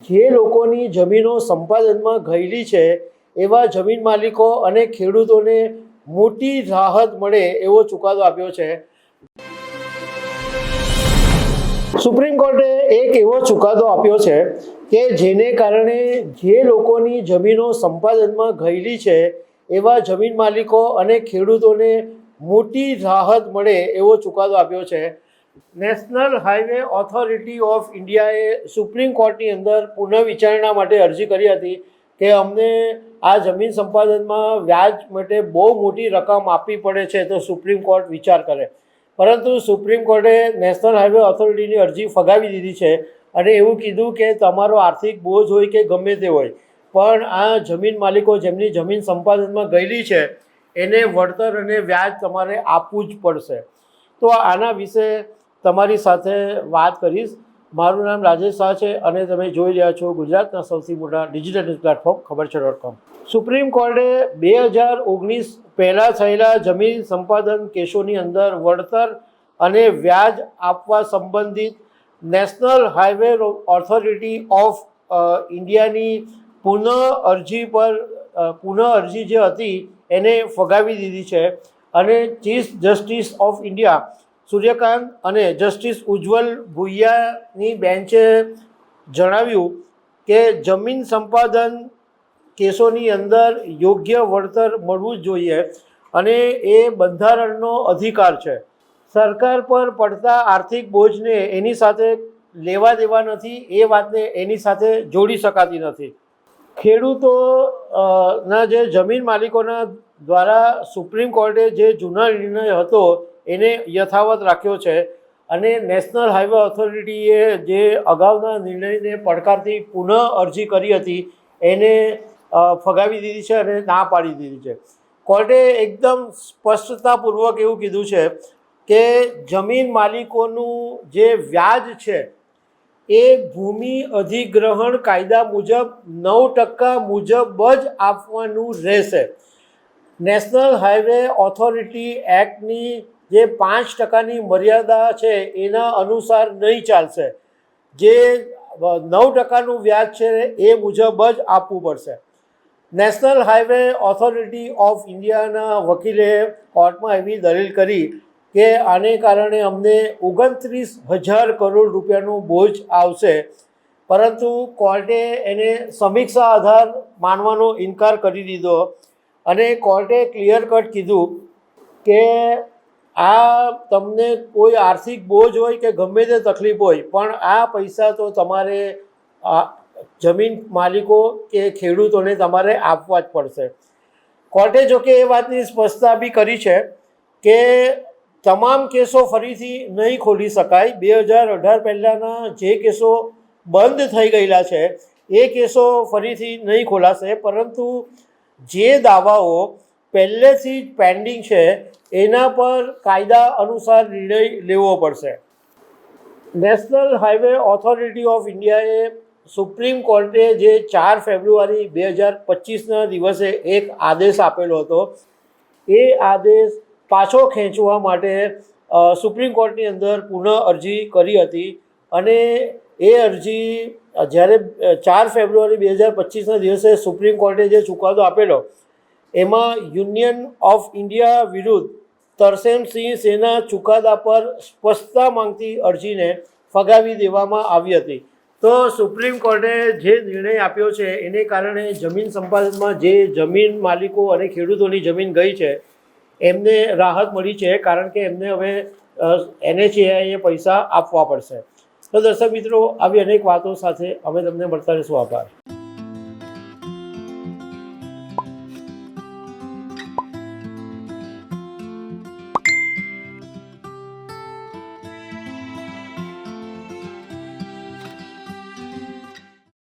જે લોકોની જમીનો સંપાદનમાં ગયેલી છે એવા જમીન માલિકો અને ખેડૂતોને મોટી રાહત મળે એવો ચુકાદો આપ્યો છે। સુપ્રીમ કોર્ટે એક એવો ચુકાદો આપ્યો છે કે જેને કારણે જે લોકોની જમીનો સંપાદનમાં ગયેલી છે એવા જમીન માલિકો અને ખેડૂતોને મોટી રાહત મળે એવો ચુકાદો આપ્યો છે। નેશનલ હાઈવે ઓથોરિટી ઓફ ઇન્ડિયાએ સુપ્રીમ કોર્ટની અંદર પુનઃવિચારણા માટે અરજી કરી હતી કે અમને આ જમીન સંપાદનમાં વ્યાજ માટે બહુ મોટી રકમ આપવી પડે છે તો સુપ્રીમ કોર્ટ વિચાર કરે, પરંતુ સુપ્રીમ કોર્ટે નેશનલ હાઈવે ઓથોરિટીની અરજી ફગાવી દીધી છે અને એવું કીધું કે તમારો આર્થિક બોજ હોય કે ગમે તે હોય પણ આ જમીન માલિકો જેમની જમીન સંપાદનમાં ગયેલી છે એને વળતર અને વ્યાજ તમારે આપવું જ પડશે। તો આના વિશે તમારી સાથે વાત કરીશ। મારું નામ રાજેશ શાહ છે અને તમે જોઈ રહ્યા છો ગુજરાતના સૌથી મોટા ડિજિટલ ન્યૂઝ પ્લેટફોર્મ ખબરછે.com। સુપ્રીમ કોર્ટે 2019 પહેલાં થયેલા જમીન સંપાદન કેસોની અંદર વળતર અને વ્યાજ આપવા સંબંધિત નેશનલ હાઈવે ઓથોરિટી ઓફ ઇન્ડિયાની પુનઃ અરજી જે હતી એને ફગાવી દીધી છે અને chief justice of India Suryakant અને જસ્ટિસ ઉજ્જવલ ભુઇયાની બેન્ચે જણાવ્યું કે જમીન સંપાદન કેસોની અંદર યોગ્ય વળતર મળવું જ જોઈએ અને એ બંધારણનો અધિકાર છે। સરકાર પર પડતા આર્થિક બોજને એની સાથે લેવા દેવા નથી, એ વાતને એની સાથે જોડી શકાતી નથી। ખેડૂતોના જે જમીન માલિકોના દ્વારા સુપ્રીમ કોર્ટે જે જૂના નિર્ણય હતો એને યથાવત રાખ્યો છે અને નેશનલ હાઈવે ઓથોરિટીએ જે અગાઉના નિર્ણયને પડકારતી પુનઃ અરજી કરી હતી એને ફગાવી દીધી છે અને ના પાડી દીધી છે। કોર્ટે એકદમ સ્પષ્ટતાપૂર્વક એવું કીધું છે કે જમીન માલિકોનું જે વ્યાજ છે એ ભૂમિ અધિગ્રહણ કાયદા મુજબ 9% મુજબ જ આપવાનું રહેશે। નેશનલ હાઈવે ઓથોરિટી એક્ટની જે 5%ની મર્યાદા છે એના અનુસાર નહીં ચાલશે, જે 9%નું વ્યાજ છે એ મુજબ જ આપવું પડશે। નેશનલ હાઈવે ઓથોરિટી ઓફ ઇન્ડિયાના વકીલે કોર્ટમાં એવી દલીલ કરી કે આને કારણે અમને 29,000 કરોડ રૂપિયાનું બોજ આવશે, પરંતુ કોર્ટે એને સમીક્ષા આધાર માનવાનો ઇનકાર કરી દીધો અને કોર્ટે ક્લિયર કટ કીધું કે આ તમને કોઈ આર્થિક બોજ હોય કે ગમે તે તકલીફ હોય પણ આ પૈસા તો તમારે જમીન માલિકો કે ખેડૂતોને તમારે આપવા જ પડશે। કોર્ટે જોકે એ વાતની સ્પષ્ટતા બી કરી છે કે તમામ કેસો ફરીથી નહીં ખોલી શકાય। 2018 પહેલાંના જે કેસો બંધ થઈ ગયેલા છે એ કેસો ફરીથી નહીં ખોલાશે, પરંતુ જે દાવાઓ પહેલેથી જ પેન્ડિંગ છે એના પર કાયદા અનુસાર નિર્ણય લેવો પડશે। નેશનલ હાઈવે ઓથોરિટી ઓફ ઇન્ડિયાએ સુપ્રીમ કોર્ટે જે 4 ફેબ્રુઆરી 2025ના દિવસે એક આદેશ આપેલો હતો એ આદેશ પાછો ખેંચવા માટે સુપ્રીમ કોર્ટની અંદર પુનઃ અરજી કરી હતી અને એ અરજી જ્યારે 4 ફેબ્રુઆરી 2025ના દિવસે સુપ્રીમ કોર્ટે જે ચુકાદો આપેલો એમાં યુનિયન ઓફ ઇન્ડિયા વિરુદ્ધ તરસેમસિંહ સેના ચુકાદા પર સ્પષ્ટતા માંગતી અરજીને ફગાવી દેવામાં આવી હતી। તો સુપ્રીમ કોર્ટે જે નિર્ણય આપ્યો છે એને કારણે જમીન સંપાદનમાં જે જમીન માલિકો અને ખેડૂતોની જમીન ગઈ છે એમને રાહત મળી છે, કારણ કે એમને હવે NHAI પૈસા આપવા પડશે। તો દર્શક મિત્રો, આવી અનેક વાતો સાથે અમે તમને મળતા રહીશું। આભાર।